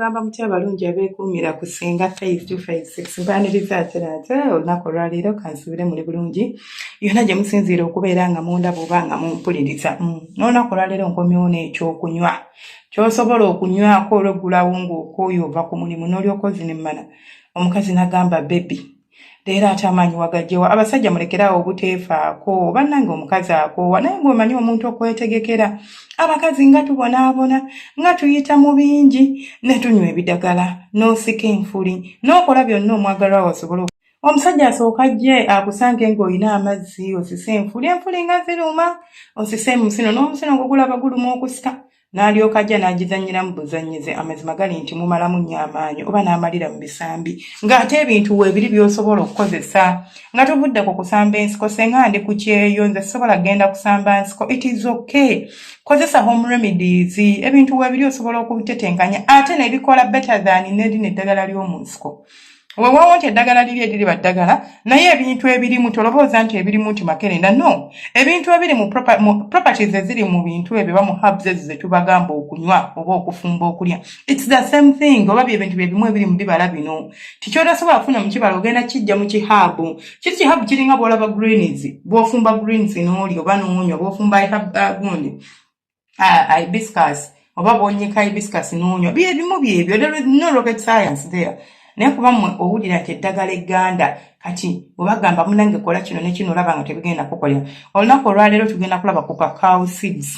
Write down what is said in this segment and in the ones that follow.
mugamba mutya abalungi abeekuumira ku Ssenga phase 2 phase 6 mpaniriza ate olunaku olwaleero kansubire muli bulungi yonna gye musinziira okubeera nga mundaba oba nga mumpuliriza n'olunaku olwaleero nkomyewo n'ekyokunywa ky'osobola okunywako olweggulawo ng'okooyo ova ku mulimu n'olyoka ozinemmana omukazi n'agamba bebi leero ate amaanyi wagagyewa abasajja mulekeraawo obuteefaako bannange omukazi akoowa naye ng'omanyi omuntu okwetegekera abakazi nga tubonaabona nga tuyita mu bingi ne tunywa ebidagala n'osika enfuli n'okola byonna omwagalwa wasobole omusajja asooka ajje akusange ng'olina amazzi osise enfuli nga ziruma osise musino n'omusino ng'ogulaba guluma okusika n'alyoka ajja n'agizannyiramu buzannyize amazima gali nti mumalamu nnyo amaanyi oba n'amalira mu bisambi ng'ate ebintu weebiri by'osobola okukozesa nga tovuddeko kusamba ensiko senga ndi ku kyeyo nze sobola genda kusamba nsiko it is okay kozesa home remedies ebintu weebiri osobola okubitetenkanya ate n'ebikola better than n'erino eddagala ly'omu nsiko weewaawo nti eddagala liri ediriba ddagala naye ebintu ebirimu tolowooza nti ebirimu nti makerenda no ebintu ebiri mu properties eziri mu bintu ebyo ba mu herbs ezo ze tubagamba okunywa oba okufumba okulya it's the same thing oba byebintu byebimu ebiri mu bibala bino tikyotasobola kufuna mu kibala ogenda kijja mu kihabu kiri kihabu kiringa bw'olaba greens bw'ofumba greens n'oli oba n'onywa bw'ofumba gundi hibiscus oba bw'onyika hibiscus n'onywa byebimu byebyo no rocket science there naye kuba mmwe owulira nti eddagala egganda kati bwebagamba munange kola kino ne kino olaba nga tebigenda kukolera olunaku olwaleero tugenda kulaba ku cacao seeds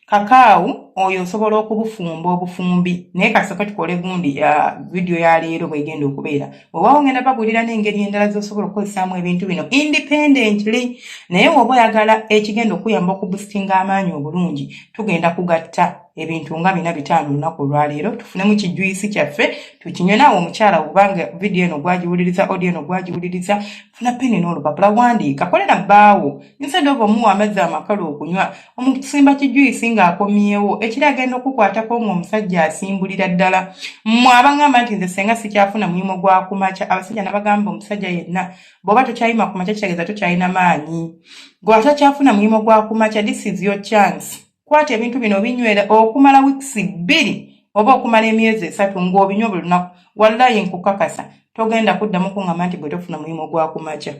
kakaawu oyo osobola okubufumba obufumbi naye kasooka tukole gundi ya vidiyo ya leero bwegenda okubeera bwewaawo ngenda bagulira n'engeri endala z'osobola okukozesaamu ebintu bino independently naye woba oyagala ekigenda okuyamba okubusitinga amaanyi obulungi tugenda kugatta ebintu nga 4-5 lunaku olwaleero tufunemu kijuyisi kyaffe tukinywe naawe omukyala obanga vidiyo eno gwagiwuliriza audio eno gwagiwuliriza funa peni n'olupapula wandiika kolera bbaawo instead of omuwa amazzi amakalu okunywa omusimba kijuyisi ng'akomyewo ekiri agenda okukwatako ng'omusajja asimbulira ddala mmwe abangamba nti nze senga sikyafuna mulimu gwa kumakya abasajja nabagamba omusajja yenna bw'oba tokyayima kumakya kitegeeza tokyalina maanyi gwe atakyafuna mulimu gwa kumakya this is your chance kwata ebintu bino binywera okumala weeks 2 oba okumala emyezi 3 ng'obinywa buli lunaku wallahi nkukakasa togenda kuddamu kuŋŋamba nti bwe tofuna mulimu gwa kumakya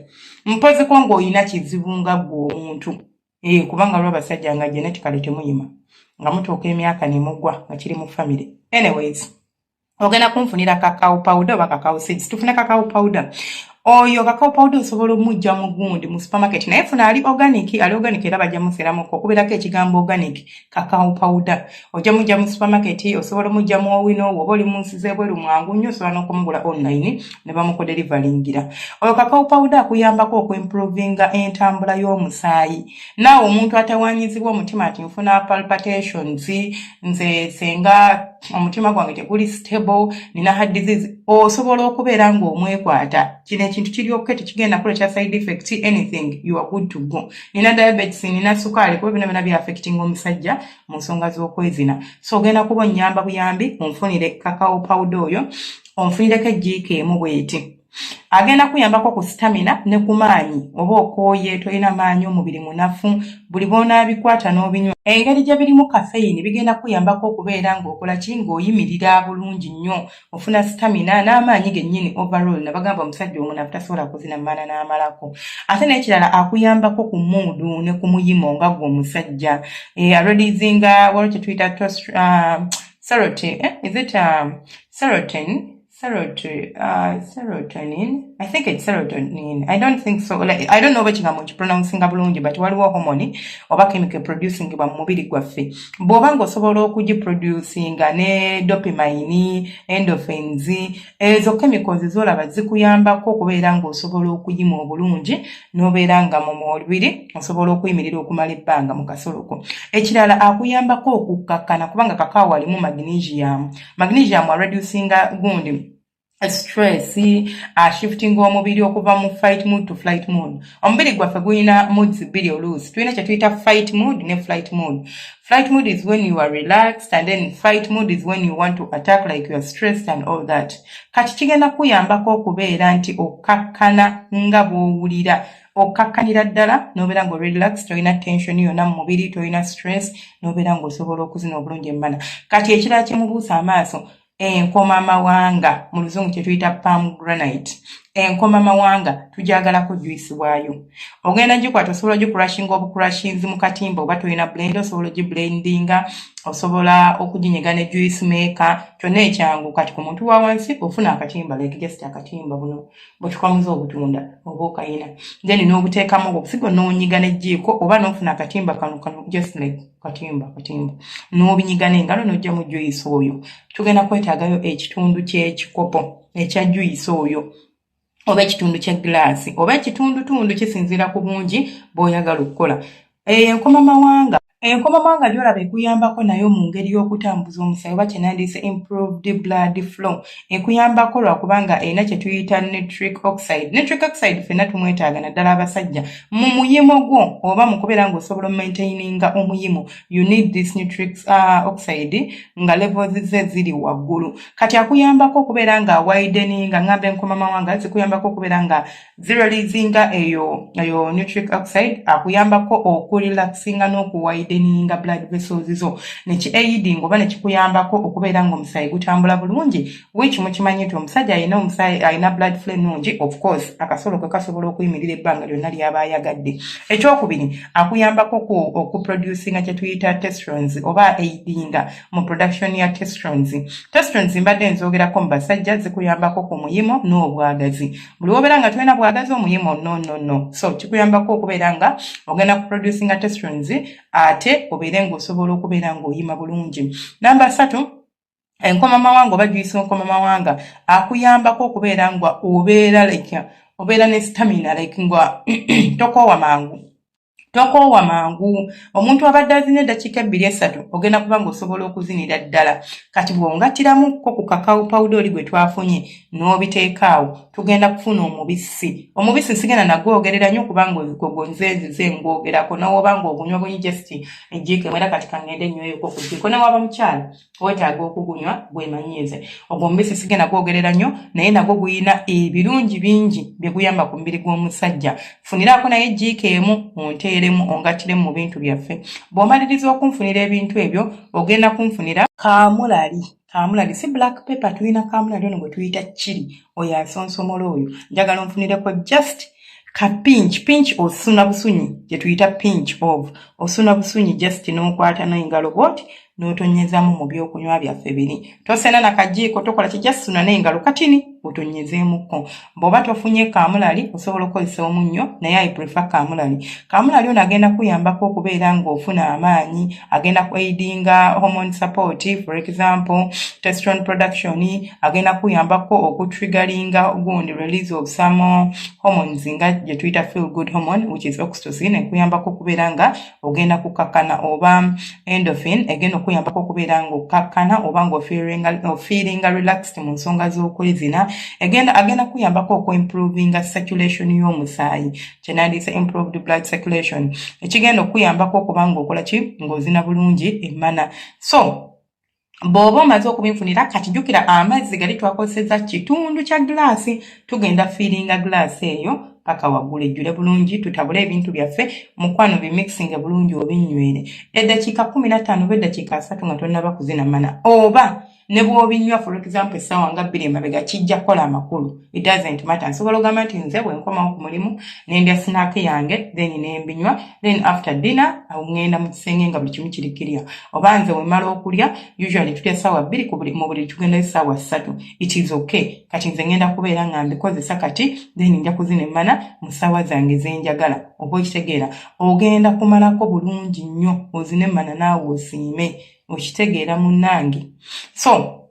mpozeko ng'olina kizibu nga ggwe omuntu kubanga lw'abasajja nga genetically temuyima nga mutuuka emyaka nemuggwa nga kiri mu family anyways ogenda kunfunira cacao powder oba cacao seeds tufune cacao powder oyo cacao powder osobola omujja mu gundi mu supermarket naye funa ali organic era bajja museramuko okubeerako ekigambo organic cacao powder ojja mujja mu supermarket osobola omujja mu owino oba oli mu nsi z'ebweru mwangu nnyo osobola n'okumugula online ne bamukuderivalingira oyo cacao powder akuyambako okwimprovinga entambula y'omusaayi naawe omuntu atawaanyizibwa omutima ati nfuna palpitations nze senga omutima gwange teguli stable nina heart disease osobola okubeera ng'omwekwata kino ekintu kiryoke tekigenda kuleeta side effect anything you are good to go nina diabetes nina sukaali kuba bino byonna byaffecting omusajja mu nsonga z'okwezina so ogenda kuba onnyamba buyambi onfunire cacao powder oyo onfunireko ejjiika emu bweti agenda kuyambako ku stamina ne ku maanyi oba okooye tolina maanyi omubiri munafu buli bw'onaabikwata n'obinywa engeri gye birimu kafeyini bigenda kuyambako okubeera ng'okola ki ng'oyimirira bulungi nnyo ofuna stamina n'amaanyi gennyini overall nabagamba omusajja omunafu tasobola kuzina maana n'amalako ate n'ekirala akuyambako ku muudu ne ku muyimo nga gwe omusajja aredizinga waliwo kye tuyita serotonin is it serotonin I think it's serotonin I don't think so like, I don't know which name pronouncing bulungi but waliwo hormone oba chemical producing ba mubiri gwaffe bw'oba ng'osobola okugiproducinga ne dopamine endorphins ezo chemicals zolaba zikuyambako okubeera ng'osobola okuyima obulungi n'obeera nga mu mubiri osobola okuyimirira okumala ebbanga mu kasoloko ekirala akuyambako okukkakkana kubanga kakaawo alimu magnesium reducinga gundi stress shifting omubiri okuva mu fight mood to flight mood omubiri gwaffe gulina moods 2 oluusi tulina kye tuyita fight mood ne flight mood. Flight mood is when you are relaxed and then fight mood is when you want to attack like you are stressed and all that kati kigenda kuyambako okubeera nti okkakkana nga bw'owulira okakkanira ddala n'obeera nga relax tolina tension yonna mu mubiri tolina stress n'obeera ng'osobola okuzina obulungi emmana kati ekirala kye mubuusa amaaso enkoma mawanga mu luzungu kye tuyita pomegranate. Enkoma mawanga tujagalako juice waayo. Ogenda gikwata osobola gikurashinga obukurashinzi mu katimba oba tulina blender osobola giblendinga, osobola okuginyiga ne juice maker. Kyonna ekyangu kati ku muntu wa wansi ofuna akatimba like just akatimba buno bw'otukamuza obutunda oba okayina. Then n'obuteekamu obusigo n'onyiga n'ejjiiko oba n'ofuna akatimba kano just like katimba. N'obinyiga n'engalo n'ojja mu juice oyo. Tugenda kwetaagayo ekitundu ky'ekikopo ekya juice oyo. Oba ekitundu kya glass oba ekitundu kisinziira ku bungi bw'oyagala okukola. Enkoma mawanga gy'olaba ekuyambako nayo mu ngeri y'okutambuza omusaayi oba kye nandiyise improved blood flow. Ekuyambako lwakubanga erina kye tuyita nitric oxide. Nitric oxide ffenna tumwetaaga naddala abasajja mu muyimo gwo oba mu kubeera ng'osobola maintaininga omuyimo. You need this nitric oxide nga levels ze ziri waggulu. Kati akuyambako okubeera nga wideninga ngamba enkoma mawanga zikuyambako okubeera nga zireleasinga eyo nitric oxide. Akuyambako okurelaxinga n'okuwideninga blood vessels zo. Neki-aiding oba nekikuyambako okubeera ng'omusaayi gutambula bulungi. Which mukimanyi nti omusajja alina blood flow nnungi, of course akasolo ke kasobola okuyimirira ebbanga lyonna ly'aba ayagadde. Ekyokubiri akuyambako okuproducinga kye tuyita testosterone oba aidinga mu production ya testosterone. Testosterone mbadde nzoogerako mu basajja zikuyambako ku muyimo n'obwagazi. Buli wobeera nga tulina bwagazi omuyimo no. So kikuyambako okubeera nga ogenda kuproducinga testosterone ate obeere ng'osobola okubeera ng'oyima bulungi. Namba 3, enkoma mawanga oba juice enkoma mawanga akuyambako okubeera nga obeera ne stamina like nga tokoowa mangu. Omuntu abadde azina eddakiika 2-3 ogenda kuba ng'osobola okuzinira ddala. Kati bw'ongattiramuko ku kakao powder oli gwe twafunye n'obiteekaawo tugenda kufuna omubisi. Omubisi sigenda nagwogerera nnyo kubanga nze ngwogerako n'oba ng'ogunywa bunyi just ejjiiko emwera kati kangende nnyweyo-ko ku jjiiko. Ne waba mukyala weetaaga okugunywa gwemanyiize. Ogwo omubisi sigenda gwogerera nnyo naye nagwo guyina ebirungi bingi bye guyamba ku mubiri gw'omusajja. Funiraako naye ejjiiko emu onteeremu ongattiremu mu bintu byaffe. Bw'omaliriza okunfunira ebintu ebyo ogenda kunfunira kamulali si black pepper, tulina kamulali ono gwe tuyita chili oyo asonsomola oyo. Njagala onfunireko just ka pinch osuna busunyi gye tuyita pinch of osuna busunyi just n'okwata n'engalo bwoti n'otonyezamu mu byokunywa byaffe biri. Tosena na kajiiko tokola kijasuna n'engalo katini otonyezeemuko. Bw'oba tofunye kamulali osobola okukozesa omunnyo naye I prefer kamulali. Kamulali ono agenda kuyambako okubeera ng'ofuna amaanyi, agenda kuaidinga hormone support, for example testosterone production, agenda kuyambako okutriggeringga gundi release of some hormones nga gye tuyita feel good hormone which is oxytocin. Ekuyambako okubeera nga ogenda kukakkana oba endorphin egenda okuyambako okubeera ng'okakkana oba ng'ofeelinga relaxed mu nsonga z'okwezina. Agenda kuyambako okimprovinga circulation y'omusaayi kyenandiyise improved blood circulation ekigenda okuyambako okuba ng'okola ki ng'ozina bulungi emmana. So bw'oba omaze okubinfunira kati jjukira amazzi gali twakozesezza kitundu kya glaasi. Tugenda fiiringa glaasi eyo paka waggulu ejjule bulungi, tutabule ebintu byaffe mukwano bimixinge bulungi obinywere eddakiika 15 oba eddakiika 3 nga tonnaba kuzina mana oba ne bw'obinywa for example essaawa nga 2 emabega kijja kukola amakulu. It doesn't matter. Nsobola ogamba nti nze bwe nkomawo ku mulimu ne ndya snack yange then ne mbinywa then after dinner ngenda mu kisenge nga buli kimu kiri kirya. Oba nze wemala okulya usually tulya essaawa 2 mu buli tugenda essaawa 3. It is okay. Kati nze ngenda kubeera nga mbikozesa kati then nja kuzina emmana mu ssaawa zange zenjagala. Oba okitegeera ogenda kumalako bulungi nnyo ozine emmana naawe osiime. Okitegeera munnange. So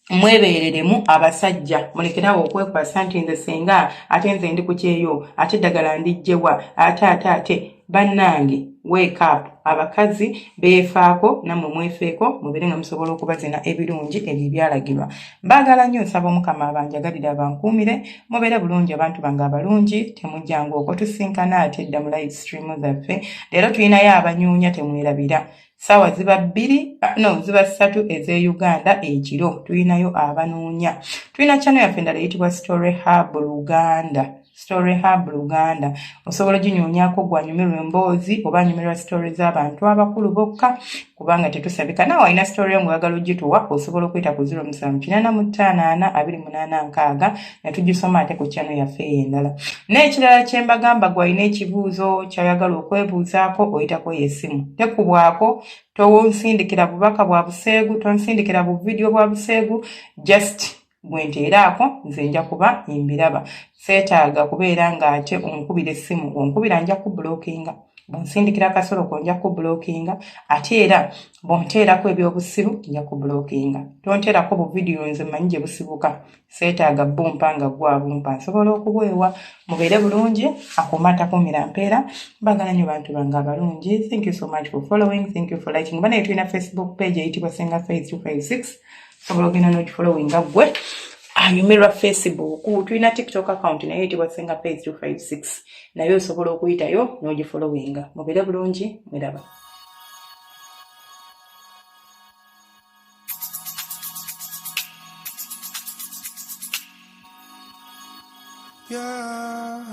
mwebeereremu abasajja mulekerawo okwekwasa nti nze senga ate nze ndi ku kyeyo ate eddagala ndigyewa ate bannange wake up. Abakazi beefaako nammwe mwefeeko mubeere nga musobola okubazina ebirungi ebyo byalagirwa. Mbaagala nnyo nsaba Omukama abanjagalire abankuumire mubeere bulungi abantu bange abalungi. Temujjanga okwo tusinkana ate edda mu live stream zaffe. Leero tulinayo abanyuunya temwerabira. Sawa ziba 3 eze Uganda ekiro tulinayo abanoonya. Tulina channel yaffe endala eyitibwa Story Hub Uganda. Story Hub Luganda. Osobola ginyonyaako gwanyumirwa emboozi oba nyumirwa story z'abantu abakulu bokka kubanga tetusabika. Nawe alina story yangu oyagala ogituwa osobola okuyita ku 07842886 netugisoma ate ku channel yaffe endala. N'ekirala kye mbagamba gwalina ekibuuzo ky'oyagala okwebuuzaako oyitako y'essimu. Tekubwako tonsindikira bubaka bwa buseegu, tonsindikira bu video bwa buseegu, just bwenteeraako nze nja kuba mbiraba. Seetaaga kubeera ng'ate onkubira essimu, onkubira nja kubbulookinga. Bonsindikira akasolo ko nja kubbulookinga, ate era bonteerako ebyobusiru nja kubbulookinga. Tonteerako bu video nze mmanyi gye busibuka. Seetaaga bumpa nga gwa bumpa. Nsobola okubwewa. Mubeere bulungi, akuuma takuumira mpeera. Mbagala nnyo bantu bange abalungi. Thank you so much for following. Thank you for liking. Bana tulina Facebook page eyitibwa Senga Faith 256. Sobola ogenda n'ogifollowinga gwe. Anyumirwa Facebook. Tulina TikTok account naye eyitibwa Senga Faith 256. Naye osobola okuyitayo n'ogifollowinga. Mubeere bulungi, mwiraba. Yeah.